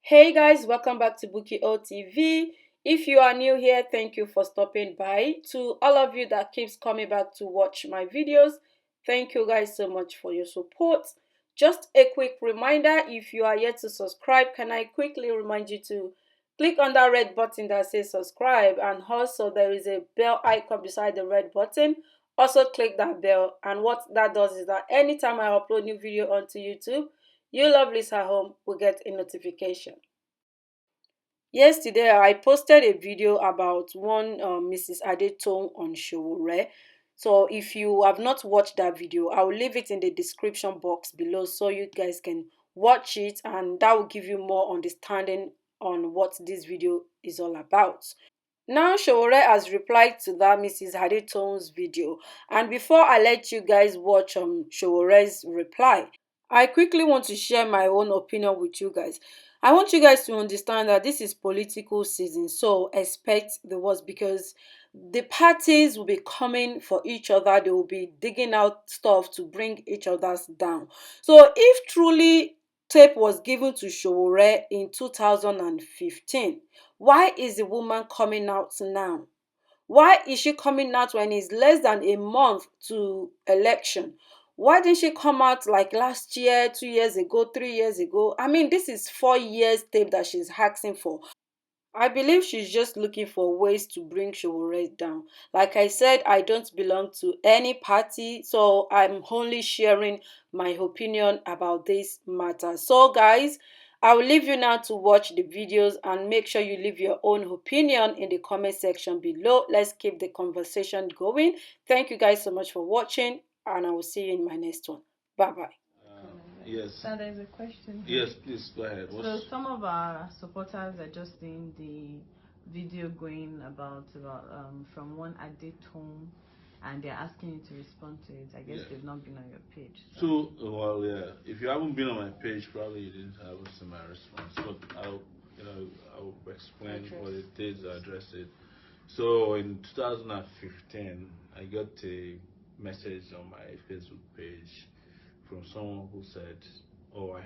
Hey guys, welcome back to Bookie OTV. If you are new here, thank you for stopping by. To all of you that keeps coming back to watch my videos, thank you guys so much for your support. Just a quick reminder, if you are yet to subscribe, can I quickly remind you to click on that red button that says subscribe, and also there is a bell icon beside the red button. Also click that bell, and what that does is that anytime I upload new video onto YouTube, you lovelies at home will get a notification. Yesterday, I posted a video about one Mrs. Adetong on Sowore. So if you have not watched that video, I will leave it in the description box below so you guys can watch it, and that will give you more understanding on what this video is all about. Now Sowore has replied to that Mrs. Adetong's video, and before I let you guys watch Showore's reply, I quickly want to share my own opinion with you guys. I want you guys to understand that this is political season, so expect the worst, because the parties will be coming for each other. They will be digging out stuff to bring each other's down. So if truly tape was given to Sowore in 2015, why is the woman coming out now? Why is she coming out when it's less than a month to election? Why didn't she come out like last year, 2 years ago, 3 years ago? I mean, this is 4 years tape that she's asking for. I believe she's just looking for ways to bring Sowore down. Like I said, I don't belong to any party, so I'm only sharing my opinion about this matter. So, guys, I will leave you now to watch the videos, and make sure you leave your own opinion in the comment section below. Let's keep the conversation going. Thank you guys so much for watching, and I will see you in my next one. Bye bye. Yes. So there's a question. Yes, please go ahead. So some of our supporters are just seeing the video going about from one addict home, and they're asking you to respond to it. I guess they've not been on your page. So, well, yeah. If you haven't been on my page, probably you didn't have my response. But I'll explain what it is, address it. So in 2015, I got a message on my Facebook page from someone who said, "Oh,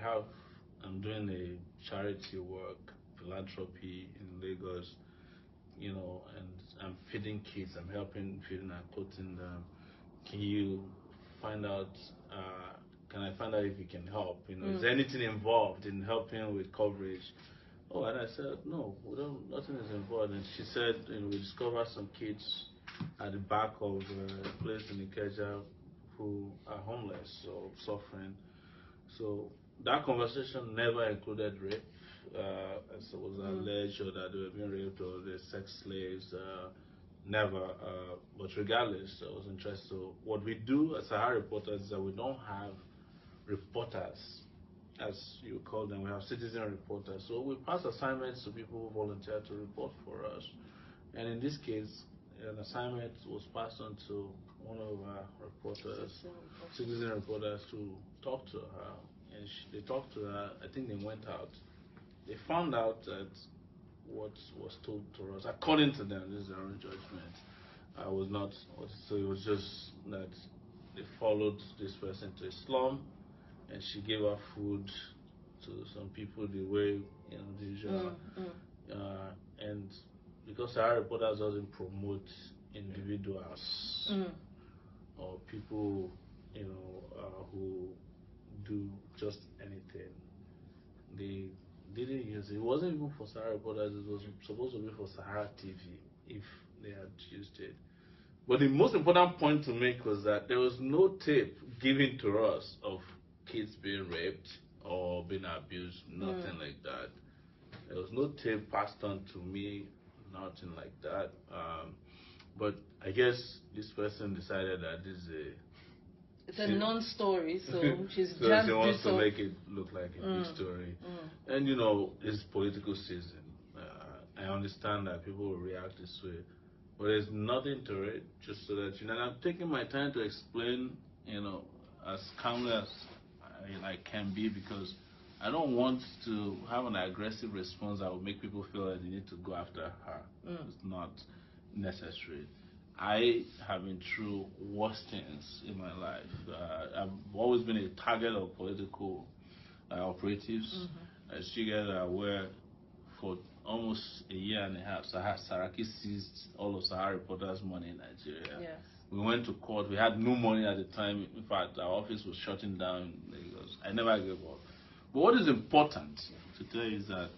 I'm doing a charity work, philanthropy in Lagos, and I'm feeding kids. I'm helping feeding and clothing them. Can you find out? Can I find out if you can help? Is there anything involved in helping with coverage?" Oh, and I said, "No, we don't. Nothing is involved." And she said, "We discovered some kids at the back of a place in Ikeja who are homeless or suffering." So that conversation never included rape, as it was alleged, or that they were being raped or they're sex slaves. Never. But regardless, I was interested. So what we do as Sahara reporters is that we don't have reporters, as you call them. We have citizen reporters. So we pass assignments to people who volunteer to report for us. And in this case, an assignment was passed on to one of our reporters, citizen reporters, to talk to her. And they talked to her. I think they went out. They found out that what was told to us, according to them, this is their own judgment, was not. So it was just that they followed this person to a slum, and she gave her food to some people the way the usual. And because our reporters doesn't promote individuals or people, who do just anything, they didn't use it. It wasn't even for Sahara reporters. It was supposed to be for Sahara TV if they had used it. But the most important point to make was that there was no tape given to us of kids being raped or being abused, nothing like that. There was no tape passed on to me, nothing like that. But I guess this person decided that this is it's a non-story, so she's so just she wants to make it look like a big story. And it's political season. I understand that people will react this way, but there's nothing to it. Just so that and I'm taking my time to explain, as calmly as I can be, because I don't want to have an aggressive response that will make people feel that they need to go after her. It's not necessary. I have been through worse things in my life. I've always been a target of political operatives. as you guys are aware, for almost a year and a half, Saraki seized all of Sahara Reporters' money in Nigeria. Yes. We went to court. We had no money at the time. In fact, our office was shutting down in Lagos. I never gave up. But what is important to tell you is that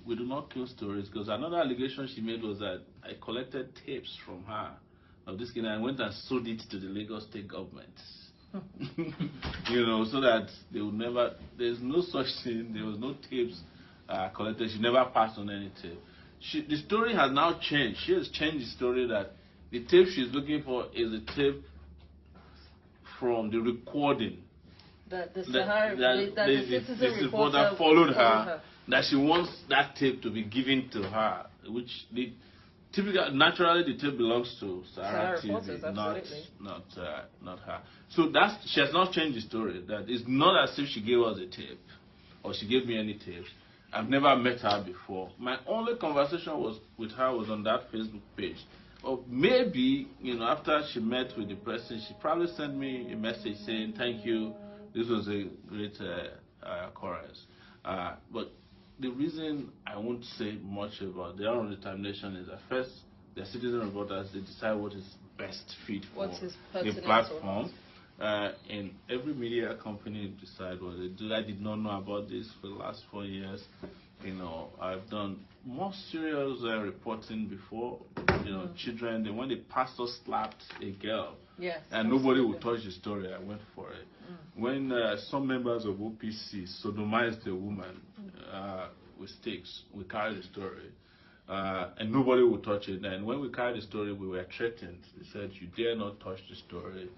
we do not kill stories, because another allegation she made was that I collected tapes from her of this kid and I went and sold it to the Lagos state government. So that they would never, there's no such thing, there was no tapes collected, she never passed on any tape. The story has now changed. She has changed the story that the tape she's looking for is a tape from the recording The the reporter followed her, that she wants that tape to be given to her, which naturally the tape belongs to Sahara TV, not her. So she has not changed the story. That it's not as if she gave us a tape or she gave me any tapes. I've never met her before. My only conversation with her was on that Facebook page. Or maybe, after she met with the person, she probably sent me a message saying, "Thank you, this was a great occurrence." But the reason I won't say much about their own determination is that first, the citizen reporters, they decide what is best fit for the platform. And every media company decide what they do. I did not know about this for the last 4 years. I've done more serious reporting before. Children, when the pastor slapped a girl, yes, and nobody would touch the story, I went for it. When some members of OPC sodomized a woman with sticks, we carried the story. And nobody would touch it. And when we carried the story, we were threatened. They said, "You dare not touch the story."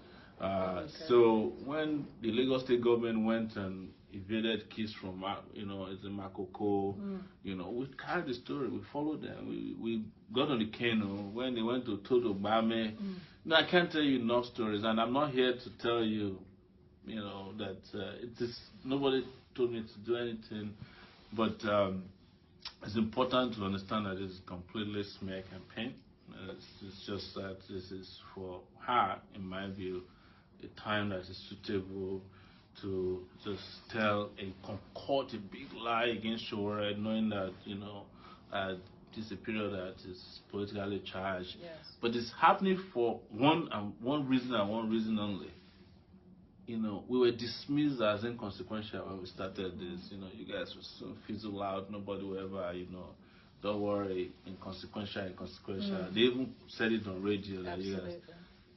So when the Lagos state government went and evaded kids from, it's in Makoko, we carried the story. We followed them. We got on the canoe when they went to Toto Bame. I can't tell you enough stories, and I'm not here to tell you, that it is. Nobody told me to do anything, but it's important to understand that it's completely smear campaign. It's just that this is for her, in my view, a time that is suitable to just tell a concord, a big lie against Sowore, knowing that this is a period that is politically charged. Yes. But it's happening for one reason and one reason only. We were dismissed as inconsequential when we started this. You guys will soon fizzle out. Nobody will ever, don't worry, inconsequential. They even said it on radio that you guys.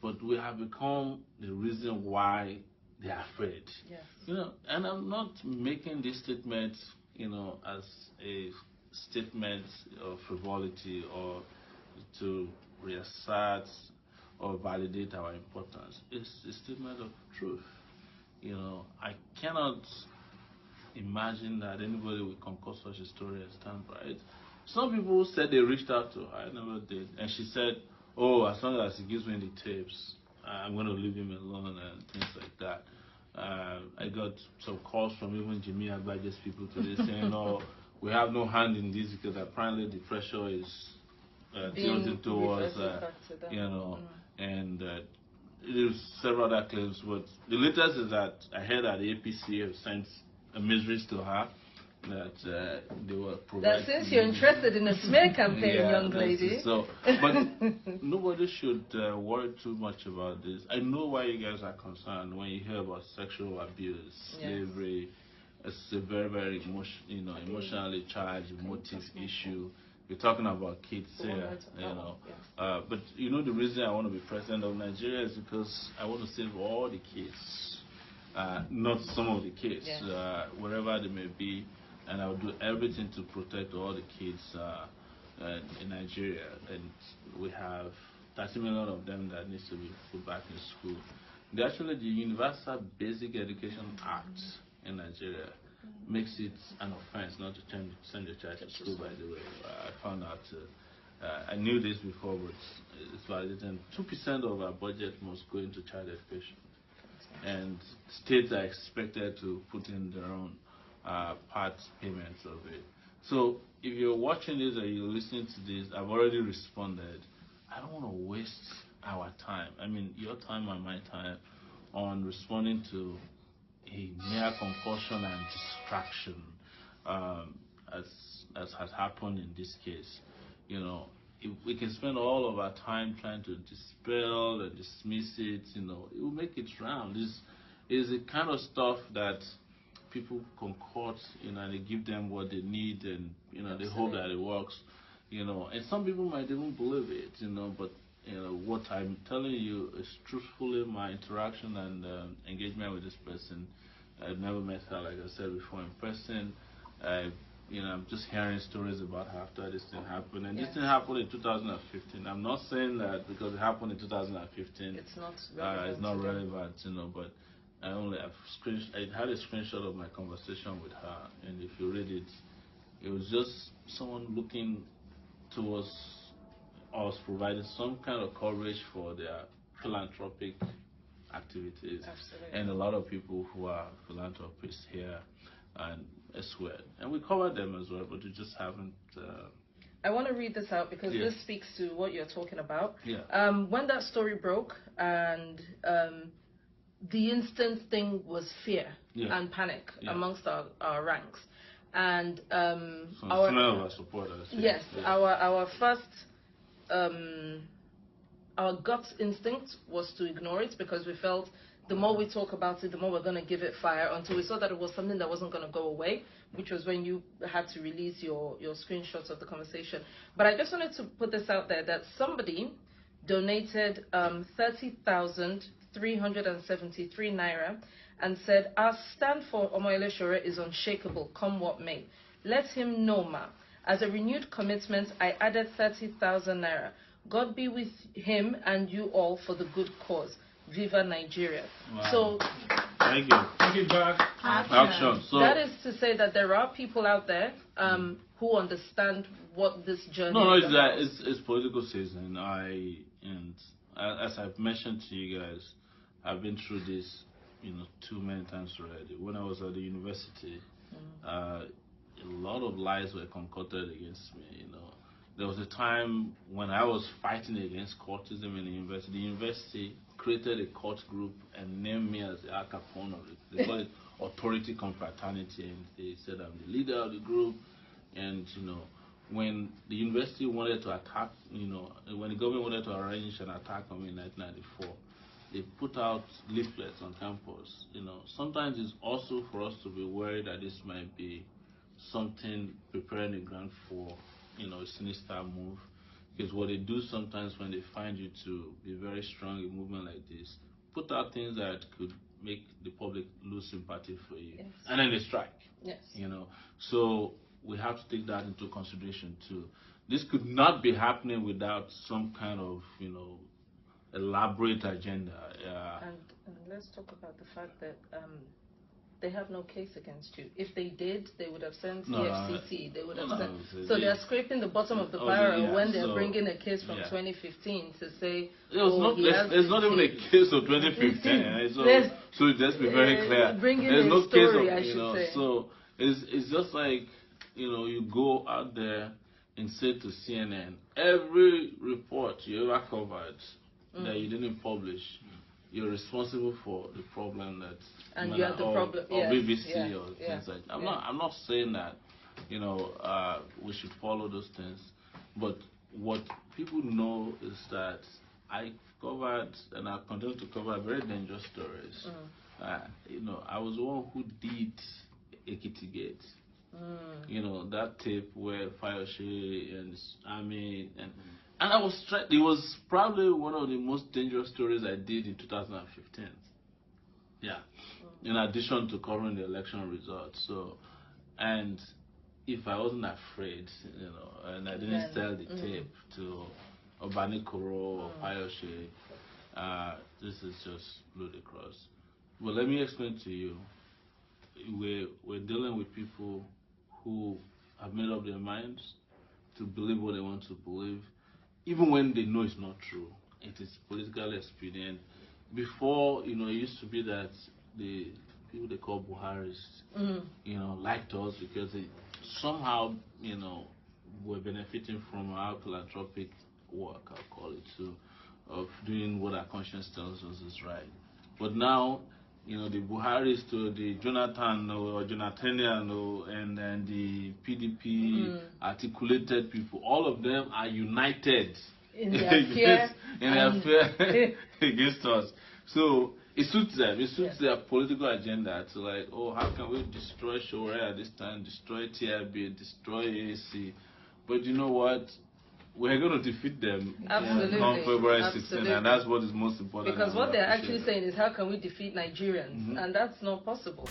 But we have become the reason why they are afraid. Yes. And I'm not making this statement, as a statement of frivolity or to reassert or validate our importance. It's a statement of truth. I cannot imagine that anybody will concoct such a story and stand by it. Some people said they reached out to her. I never did. And she said, "Oh, as long as he gives me the tapes, I'm going to leave him alone," and things like that. I got some calls from even Jimmy Agbaje's people today saying, "Oh, we have no hand in this because apparently the pressure is tilted towards, and there's several other claims." But the latest is that I heard that the APC have sent a message to her that they were providing. That since you're interested in a smear campaign, young lady. So, but nobody should worry too much about this. I know why you guys are concerned when you hear about sexual abuse, slavery. It's a very, very emotionally charged, emotive issue. We're talking about kids here, but the reason I want to be president of Nigeria is because I want to save all the kids, not some of the kids, wherever they may be, and I'll do everything to protect all the kids in Nigeria. And we have 30 million of them that needs to be put back in school. Actually, the Universal Basic Education Act in Nigeria makes it an offense not to send your child to school, by the way. I found out, I knew this before, but it's validated. 2% of our budget must go into child education. And states are expected to put in their own part payments of it. So if you're watching this or you're listening to this, I've already responded. I don't want to waste our time, your time and my time, on responding to a mere confusion and distraction. as has happened in this case. You know, if we can spend all of our time trying to dispel and dismiss it, it will make it round. This is the kind of stuff that people concoct, and they give them what they need, and they hope that it works, and some people might even believe it, but what I'm telling you is truthfully my interaction and engagement with this person. I've never met her, like I said before, in person. I, I'm just hearing stories about her after this thing happened, and this thing happened in 2015. I'm not saying that because it happened in 2015, it's not relevant, but I had a screenshot of my conversation with her, and if you read it, it was just someone looking towards us providing some kind of coverage for their philanthropic activities. Absolutely. And a lot of people who are philanthropists here and elsewhere. And we cover them as well, but we just haven't. I want to read this out because this speaks to what you're talking about. When that story broke and the instant thing was fear and panic amongst our ranks. And our supporters. Our first our gut instinct was to ignore it because we felt the more we talk about it, the more we're going to give it fire, until we saw that it was something that wasn't going to go away, which was when you had to release your screenshots of the conversation. But I just wanted to put this out there that somebody donated 30,373 naira and said, "Our stand for Omoyele Sowore is unshakable, come what may. Let him know, ma. As a renewed commitment, I added 30,000 naira. God be with him and you all for the good cause. Viva Nigeria." Wow. So, thank you. Thank you, back. Action. So that is to say that there are people out there who understand what this journey is about. It's political season. As I've mentioned to you guys, I've been through this, too many times already. When I was at the university, a lot of lies were concocted against me. There was a time when I was fighting against courtism in the university. The university created a court group and named me as the Al Capone of it. They call it authority confraternity, and they said I'm the leader of the group. And when the university wanted to attack, when the government wanted to arrange an attack on me in 1994, they put out leaflets on campus. Sometimes it's also for us to be worried that this might be something preparing the ground for a sinister move, because what they do sometimes when they find you to be very strong in a movement like this, put out things that could make the public lose sympathy for you, and then they strike. So we have to take that into consideration too. This could not be happening without some kind of elaborate agenda. And let's talk about the fact that they have no case against you. If they did, they would have sent the FCC. They would have sent. So they are scraping the bottom of the barrel when they're bringing a case from 2015 to say. There's not even a case of 2015. So let's be very clear. There's no story, case of So it's just like you go out there and say to CNN, every report you ever covered that you didn't publish, you're responsible for the problem that and you have the problem or BBC or things like that. I'm not saying that we should follow those things, but what people know is that I covered and I continue to cover very dangerous stories. I was the one who did Ekiti Gate. That tape where Fayose and Army and I was it was probably one of the most dangerous stories I did in 2015. In addition to covering the election results. So, and if I wasn't afraid, and I didn't sell the tape to Obanikoro or Fayose, this is just ludicrous. But let me explain to you. We're dealing with people who have made up their minds to believe what they want to believe, even when they know it's not true. It is politically expedient. Before, it used to be that the people they call Buharis, liked us because they somehow, were benefiting from our philanthropic work, I'll call it, of doing what our conscience tells us is right. But now, you know, the Buharis to the Jonathan or Jonathanian and then the PDP articulated people, all of them are united in their fear, against us. So it suits them. It suits their political agenda to like, oh, how can we destroy Sowore at this time, destroy TRB, destroy AAC? But you know what? We're going to defeat them come February 16th, and that's what is most important. Because what they're actually saying is, how can we defeat Nigerians? And that's not possible.